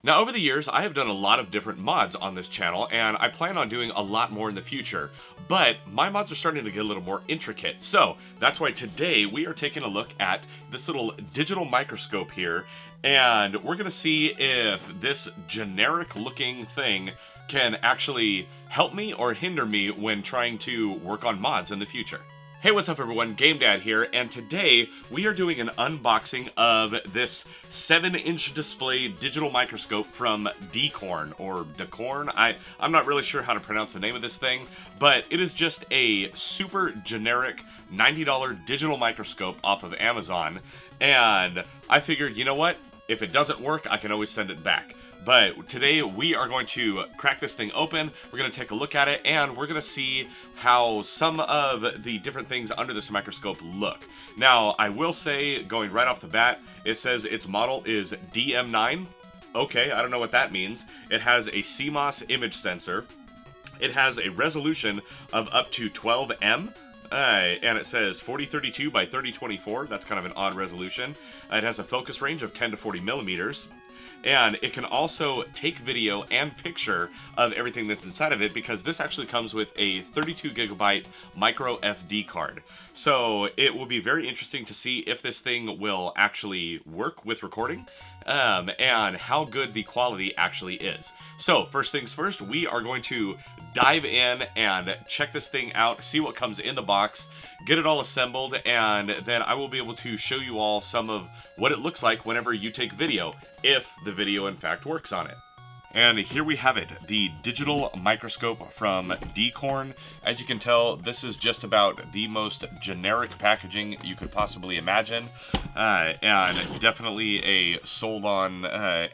Now, over the years, I have done a lot of different mods on this channel, and I plan on doing a lot more in the future. But my mods are starting to get a little more intricate, so that's why today we are taking a look at this little digital microscope here, and we're going to see if this generic-looking thing can actually help me or hinder me when trying to work on mods in the future. Hey, what's up everyone, GameDad here, and today we are doing an unboxing of this 7-inch display digital microscope from Dcorn, or Dcorn. I'm not really sure how to pronounce the name of this thing, but it is just a super generic $90 digital microscope off of Amazon, and I figured, you know what, if it doesn't work, I can always send it back. But today we are going to crack this thing open, we're going to take a look at it, and we're going to see how some of the different things under this microscope look. Now, I will say, going right off the bat, it says its model is DM9. Okay, I don't know what that means. It has a CMOS image sensor. It has a resolution of up to 12M. And it says 4032 by 3024. That's kind of an odd resolution. It has a focus range of 10 to 40 millimeters. And it can also take video and picture of everything that's inside of it, because this actually comes with a 32 gigabyte micro SD card. So it will be very interesting to see if this thing will actually work with recording, and how good the quality actually is. So first things first, we are going to dive in and check this thing out, see what comes in the box, get it all assembled, and then I will be able to show you all some of what it looks like whenever you take video, if the video in fact works on it. And here we have it, the digital microscope from Dcorn. As you can tell, this is just about the most generic packaging you could possibly imagine, and definitely a sold on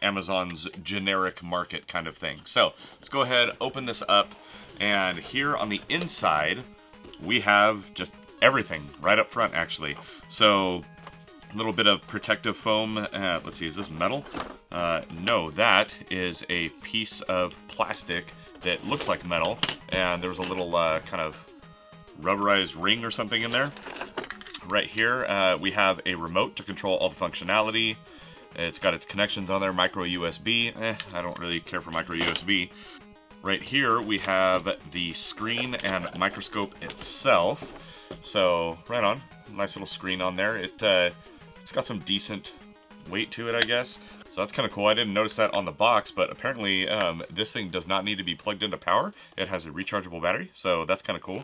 Amazon's generic market kind of thing. So let's go ahead, open this up, and here on the inside we have just everything right up front actually. So a little bit of protective foam. Let's see, is this metal? No, that is a piece of plastic that looks like metal, and there's a little kind of rubberized ring or something in there. Right here, we have a remote to control all the functionality. It's got its connections on there, micro USB. I don't really care for micro USB. Right here, we have the screen and microscope itself. So, right on, nice little screen on there. It's got some decent weight to it, I guess. So that's kind of cool. I didn't notice that on the box, but apparently this thing does not need to be plugged into power. It has a rechargeable battery, so that's kind of cool.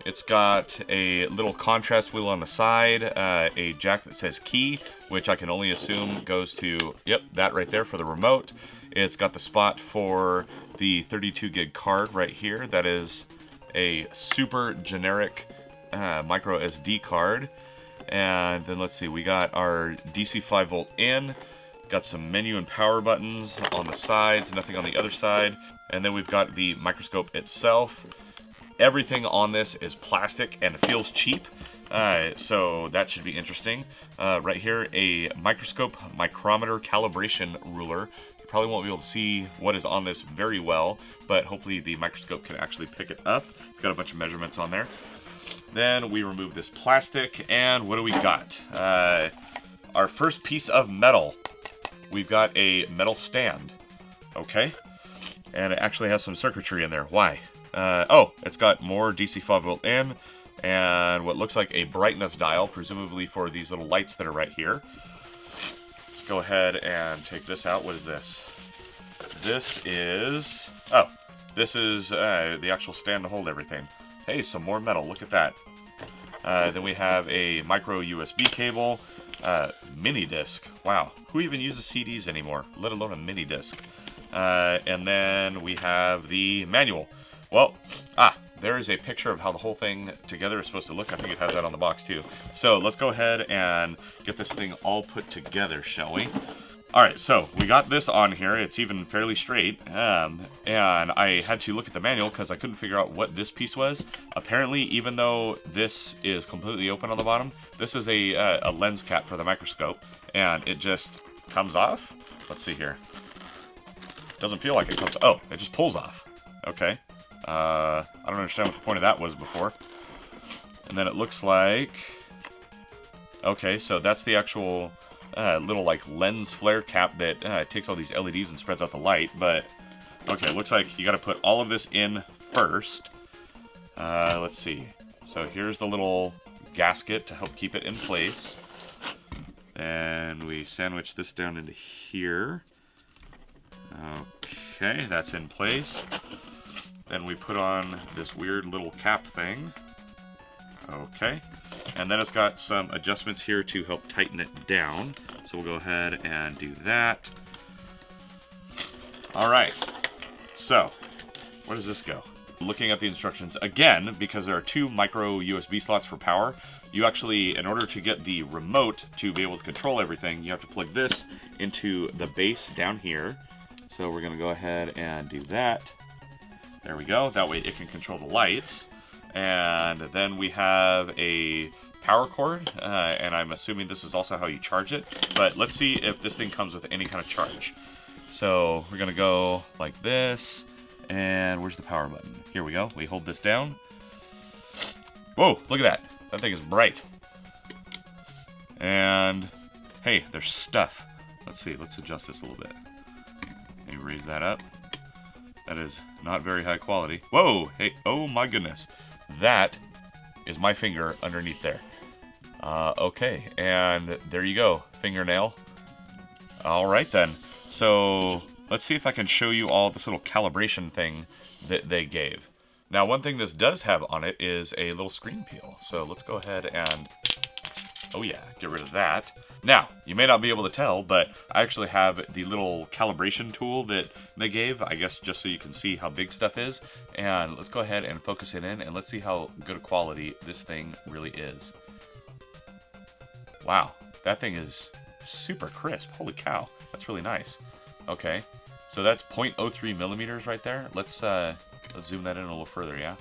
It's got a little contrast wheel on the side, a jack that says key, which I can only assume goes to, yep, that right there for the remote. It's got the spot for the 32 gig card right here. That is a super generic micro SD card. And then let's see, we got our DC 5 volt in, got some menu and power buttons on the sides, nothing on the other side, and then we've got the microscope itself. Everything on this is plastic and it feels cheap, so that should be interesting. Right here, a microscope micrometer calibration ruler. You probably won't be able to see what is on this very well, but hopefully the microscope can actually pick it up. It's got a bunch of measurements on there. Then we remove this plastic, and what do we got? Our first piece of metal. We've got a metal stand, okay? And it actually has some circuitry in there. Why? Oh, it's got more DC 5 volt in, and what looks like a brightness dial, presumably for these little lights that are right here. Let's go ahead and take this out. What is this? This is the actual stand to hold everything. Hey, some more metal, look at that. Then we have a micro USB cable, mini disc. Wow, who even uses CDs anymore, let alone a mini disc? And then we have the manual. Well, there is a picture of how the whole thing together is supposed to look. I think it has that on the box too. So let's go ahead and get this thing all put together, shall we? Alright, so we got this on here. It's even fairly straight, and I had to look at the manual because I couldn't figure out what this piece was. Apparently, even though this is completely open on the bottom, this is a lens cap for the microscope, and it just comes off. Let's see here. Doesn't feel like it comes. Oh, it just pulls off. Okay. I don't understand what the point of that was before. And then it looks like... Okay, so that's the actual little like lens flare cap that takes all these LEDs and spreads out the light. But okay, looks like you got to put all of this in first. Let's see. So here's the little gasket to help keep it in place. And we sandwich this down into here. Okay, that's in place. Then we put on this weird little cap thing. Okay. And then it's got some adjustments here to help tighten it down. So we'll go ahead and do that. Alright. So, where does this go? Looking at the instructions again, because there are 2 micro USB slots for power, you actually, in order to get the remote to be able to control everything, you have to plug this into the base down here. So we're going to go ahead and do that. There we go. That way it can control the lights. And then we have a power cord, and I'm assuming this is also how you charge it. But let's see if this thing comes with any kind of charge. So we're going to go like this. And where's the power button? Here we go. We hold this down. Whoa, look at that. That thing is bright. And hey, there's stuff. Let's see. Let's adjust this a little bit. Maybe raise that up. That is not very high quality. Whoa, hey, oh my goodness. That is my finger underneath there. Okay, and there you go. Fingernail. All right then. So let's see if I can show you all this little calibration thing that they gave. Now, one thing this does have on it is a little screen peel. So let's go ahead and, oh yeah, get rid of that. Now, you may not be able to tell, but I actually have the little calibration tool that they gave, I guess just so you can see how big stuff is. And let's go ahead and focus it in, and let's see how good a quality this thing really is. Wow, that thing is super crisp. Holy cow, that's really nice. Okay, so that's 0.03 millimeters right there. Let's zoom that in a little further, yeah?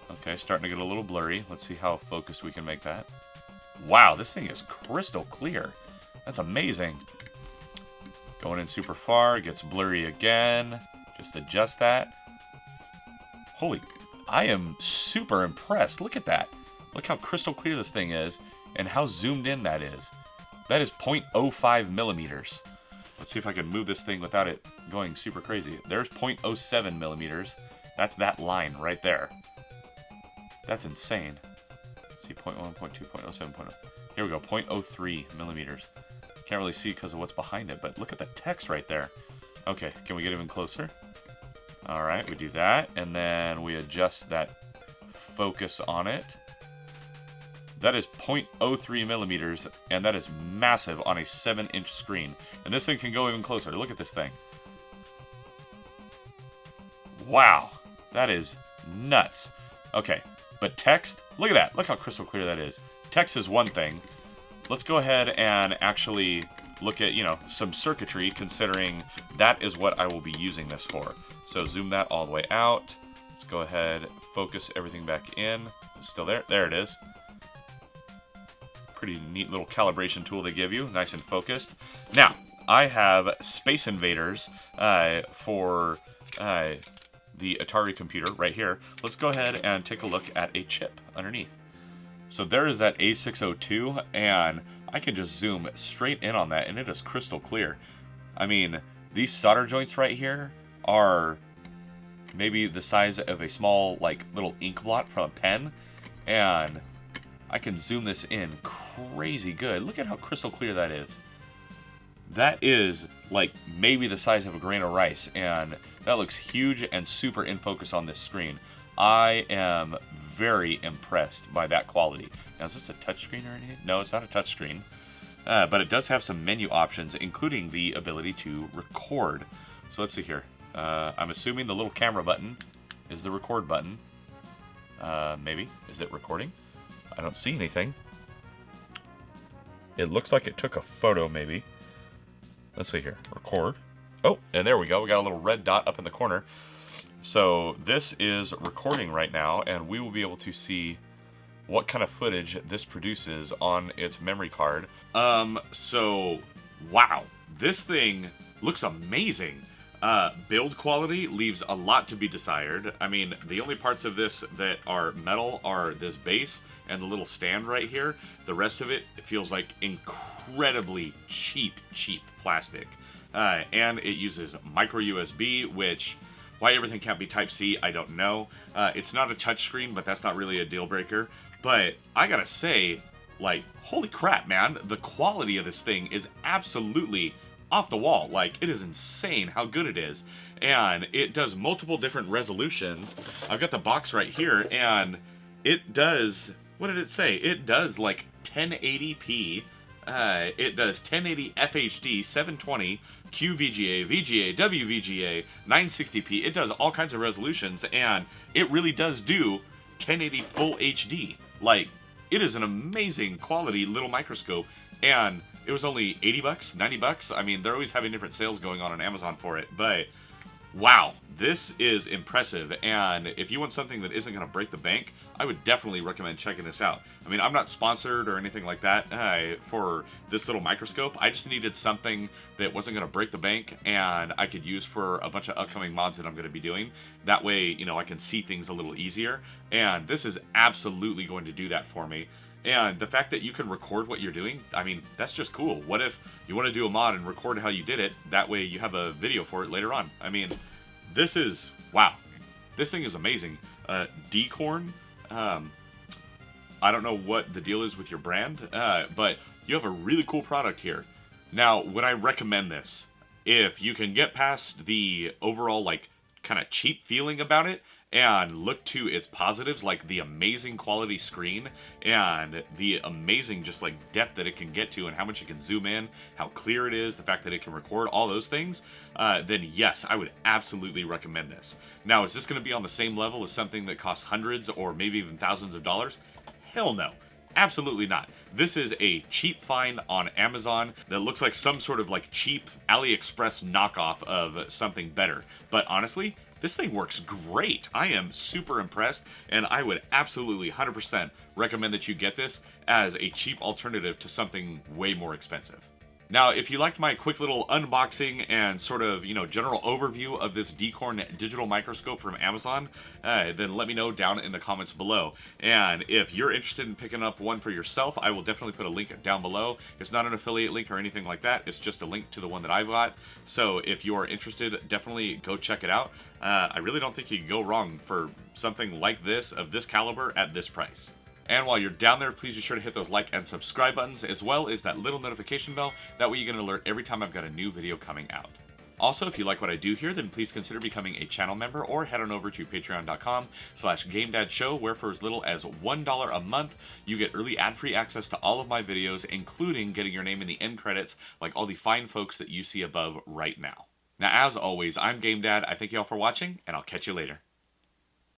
Okay, starting to get a little blurry. Let's see how focused we can make that. Wow, this thing is crystal clear. That's amazing. Going in super far, gets blurry again. Just adjust that. Holy, I am super impressed. Look at that. Look how crystal clear this thing is and how zoomed in that is. That is 0.05 millimeters. Let's see if I can move this thing without it going super crazy. There's 0.07 millimeters. That's that line right there. That's insane. Let's see, 0.1, 0.2, 0.07, 0.0. Here we go, 0.03 millimeters. Can't really see because of what's behind it, but look at the text right there. Okay, can we get even closer? All right, we do that, and then we adjust that focus on it. That is 0.03 millimeters, and that is massive on a 7-inch screen. And this thing can go even closer. Look at this thing. Wow, that is nuts. Okay, but text, look at that. Look how crystal clear that is. Text is one thing. Let's go ahead and actually look at, some circuitry, considering that is what I will be using this for. So zoom that all the way out. Let's go ahead, focus everything back in. It's still there. There it is. Pretty neat little calibration tool they give you, nice and focused. Now, I have Space Invaders for the Atari computer right here. Let's go ahead and take a look at a chip underneath. So there is that A602, and I can just zoom straight in on that, and it is crystal clear. I mean, these solder joints right here are maybe the size of a small, little ink blot from a pen, and I can zoom this in crazy good. Look at how crystal clear that is. That is maybe the size of a grain of rice, and that looks huge and super in focus on this screen. I am very impressed by that quality. Now, is this a touchscreen or anything? No, it's not a touchscreen, but it does have some menu options, including the ability to record. So let's see here. I'm assuming the little camera button is the record button. Maybe. Is it recording? I don't see anything. It looks like it took a photo, maybe. Let's see here. Record. Oh, and there we go. We got a little red dot up in the corner. So this is recording right now, and we will be able to see what kind of footage this produces on its memory card. So, wow. This thing looks amazing. Build quality leaves a lot to be desired. I mean, the only parts of this that are metal are this base and the little stand right here. The rest of it feels like incredibly cheap plastic. And it uses micro USB, which, why everything can't be Type-C, I don't know. It's not a touchscreen, but that's not really a deal breaker. But I gotta say, like, holy crap, man, the quality of this thing is absolutely off the wall. Like, it is insane how good it is. And it does multiple different resolutions. I've got the box right here, and it does, what did it say? It does like 1080p. It does 1080 FHD, 720, QVGA, VGA, WVGA, 960p. It does all kinds of resolutions, and it really does do 1080 full HD. Like, it is an amazing quality little microscope, and it was only 80 bucks, 90 bucks. I mean, they're always having different sales going on Amazon for it, but wow, this is impressive. And if you want something that isn't going to break the bank, I would definitely recommend checking this out. I mean, I'm not sponsored or anything like that for this little microscope. I just needed something that wasn't going to break the bank and I could use for a bunch of upcoming mods that I'm going to be doing. That way, you know, I can see things a little easier. And this is absolutely going to do that for me. And the fact that you can record what you're doing, I mean, that's just cool. What if you want to do a mod and record how you did it? That way you have a video for it later on. I mean, this is, wow. This thing is amazing. Dcorn, I don't know what the deal is with your brand, but you have a really cool product here. Now, would I recommend this? If you can get past the overall, like, kind of cheap feeling about it, and look to its positives, like the amazing quality screen and the amazing just like depth that it can get to and how much it can zoom in, how clear it is, the fact that it can record, all those things, then yes, I would absolutely recommend this. Now, is this going to be on the same level as something that costs hundreds or maybe even thousands of dollars? Hell no. Absolutely not. This is a cheap find on Amazon that looks like some sort of like cheap AliExpress knockoff of something better. But honestly, this thing works great. I am super impressed, and I would absolutely 100% recommend that you get this as a cheap alternative to something way more expensive. Now, if you liked my quick little unboxing and sort of, you know, general overview of this Dcorn Digital Microscope from Amazon, then let me know down in the comments below. And if you're interested in picking up one for yourself, I will definitely put a link down below. It's not an affiliate link or anything like that. It's just a link to the one that I bought. So if you are interested, definitely go check it out. I really don't think you can go wrong for something like this, of this caliber, at this price. And while you're down there, please be sure to hit those like and subscribe buttons, as well as that little notification bell. That way you get an alert every time I've got a new video coming out. Also, if you like what I do here, then please consider becoming a channel member or head on over to patreon.com/GameDadShow, where for as little as $1 a month, you get early ad-free access to all of my videos, including getting your name in the end credits like all the fine folks that you see above right now. Now, as always, I'm GameDad. I thank you all for watching, and I'll catch you later.